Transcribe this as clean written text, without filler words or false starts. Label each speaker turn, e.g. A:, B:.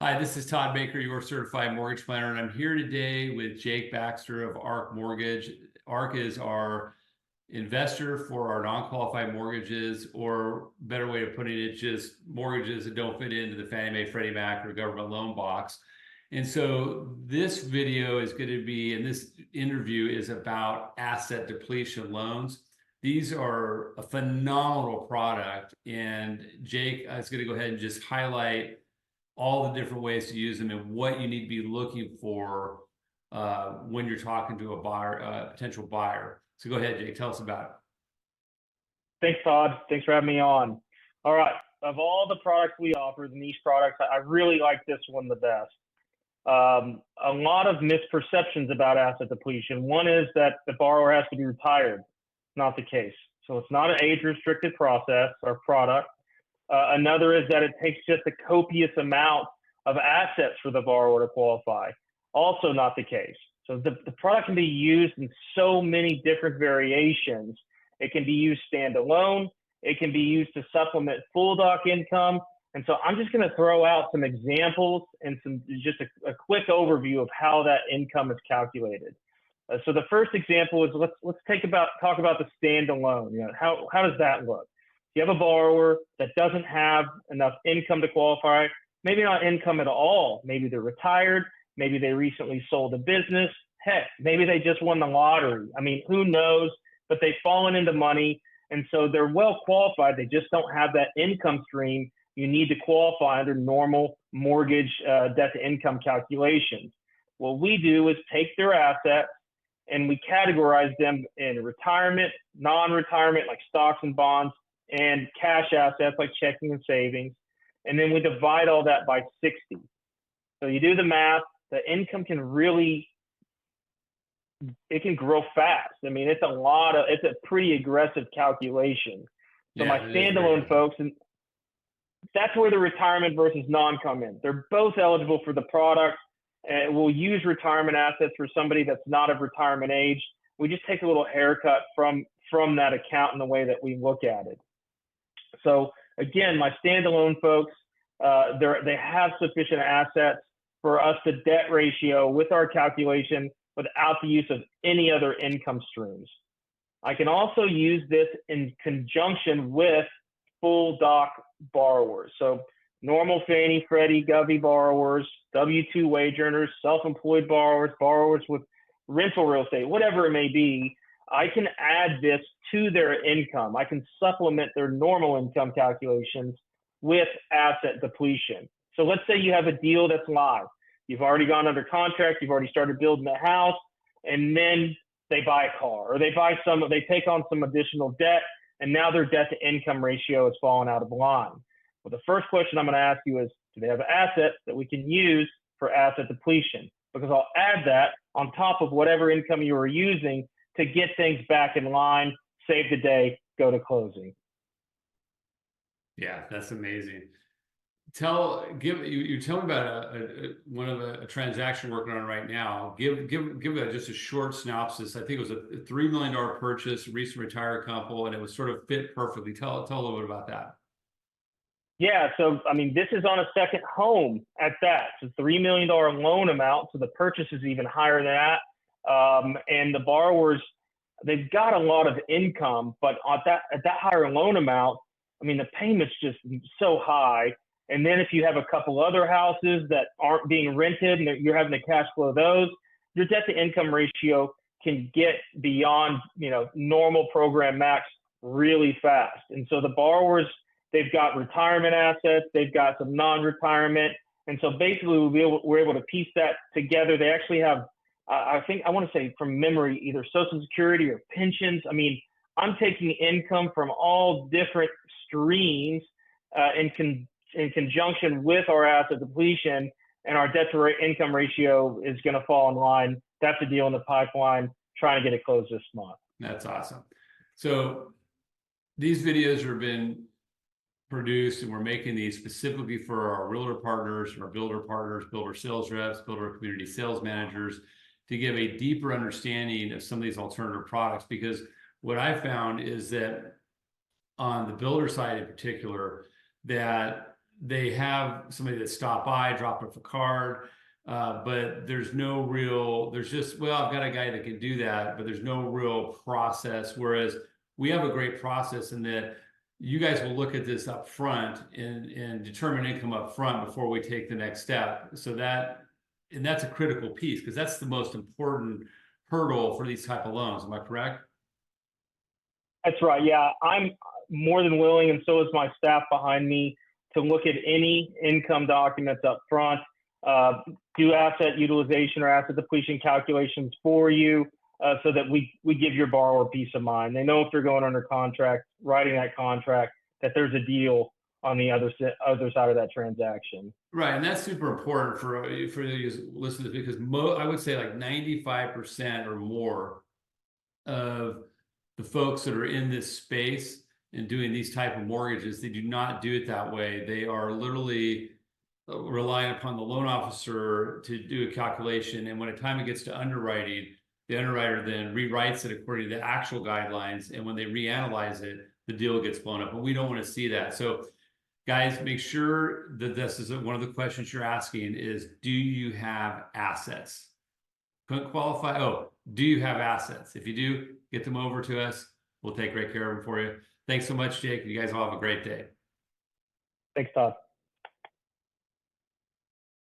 A: Hi, this is Todd Baker, your certified mortgage planner, and I'm here today with Jake Baxter of ARC Mortgage. ARC is our investor for our non-qualified mortgages, or better way of putting it, just mortgages that don't fit into the Fannie Mae, Freddie Mac, or government loan box. And so this video is going to be, and this interview is about asset depletion loans. These are a phenomenal product, and Jake is going to go ahead and just highlight all the different ways to use them and what you need to be looking for when you're talking to a buyer, potential buyer. So go ahead, Jake, tell us about it.
B: Thanks, Todd. Thanks for having me on. All right. Of all the products we offer, the niche products, I really like this one the best. A lot of misperceptions about asset depletion. One is that the borrower has to be retired. Not the case. So it's not an age-restricted process or product. Another is that it takes just a copious amount of assets for the borrower to qualify. Also not the case. So the product can be used in so many different variations. It can be used standalone. It can be used to supplement full doc income. And so I'm just going to throw out some examples and just a quick overview of how that income is calculated. So the first example is let's talk about the standalone. You know, how does that look? You have a borrower that doesn't have enough income to qualify, maybe not income at all. Maybe they're retired. Maybe they recently sold a business. Heck, maybe they just won the lottery. I mean, who knows? But they've fallen into money. And so they're well qualified. They just don't have that income stream you need to qualify under normal mortgage debt to income calculations. What we do is take their assets and we categorize them in retirement, non-retirement, like stocks and bonds, and cash assets like checking and savings. And then we divide all that by 60. So you do the math, the income can really, it can grow fast. I mean, it's a pretty aggressive calculation. So yeah, my standalone folks, and that's where the retirement versus non come in. They're both eligible for the product. And we'll use retirement assets for somebody that's not of retirement age. We just take a little haircut from that account in the way that we look at it. So again, my standalone folks, they have sufficient assets for us to debt ratio with our calculation without the use of any other income streams. I can also use this in conjunction with full doc borrowers. So normal Fannie, Freddie, Govy borrowers, W-2 wage earners, self-employed borrowers, borrowers with rental real estate, whatever it may be, I can add this to their income. I can supplement their normal income calculations with asset depletion. So let's say you have a deal that's live. You've already gone under contract. You've already started building a house, and then they buy a car or they take on some additional debt, and now their debt to income ratio has fallen out of line. Well, the first question I'm going to ask you is, do they have assets that we can use for asset depletion? Because I'll add that on top of whatever income you were using to get things back in line, save the day, go to closing.
A: Yeah, that's amazing. You tell me about a transaction working on right now. Give just a short synopsis. I think it was a $3 million purchase, recent retired couple, and it was sort of fit perfectly. Tell a little bit about that.
B: Yeah, so I mean, this is on a second home at that. It's a $3 million loan amount, so the purchase is even higher than that. And the borrowers, they've got a lot of income, but at that higher loan amount, I mean, the payment's just so high. And then if you have a couple other houses that aren't being rented and you're having to cash flow those, your debt to income ratio can get beyond, normal program max really fast. And so the borrowers, they've got retirement assets, they've got some non-retirement. And so basically we're able to piece that together. They actually have, I want to say from memory, either Social Security or pensions. I mean, I'm taking income from all different streams in conjunction with our asset depletion, and our debt to income ratio is going to fall in line. That's a deal in the pipeline, trying to get it closed this month.
A: That's awesome. So these videos have been produced, and we're making these specifically for our realtor partners, our builder partners, builder sales reps, builder community sales managers, to give a deeper understanding of some of these alternative products. Because what I found is that on the builder side in particular, that they have somebody that stopped by, dropped off a card, but there's no real, there's just, well, I've got a guy that can do that, but there's no real process. Whereas we have a great process in that you guys will look at this up front and determine income up front before we take the next step. So that, and that's a critical piece because that's the most important hurdle for these type of loans. Am I correct?
B: That's right. Yeah, I'm more than willing, and so is my staff behind me, to look at any income documents up front, do asset utilization or asset depletion calculations for you, so that we give your borrower peace of mind. They know if they're going under contract, writing that contract, that there's a deal on the other side of that transaction.
A: Right, and that's super important for you listeners because I would say like 95% or more of the folks that are in this space and doing these type of mortgages, they do not do it that way. They are literally relying upon the loan officer to do a calculation, and when the time it gets to underwriting, the underwriter then rewrites it according to the actual guidelines, and when they reanalyze it, the deal gets blown up, and we don't want to see that. So guys, make sure that this is one of the questions you're asking is, do you have assets? Couldn't qualify. Oh, do you have assets? If you do, get them over to us. We'll take great care of them for you. Thanks so much, Jake. You guys all have a great day.
B: Thanks, Todd.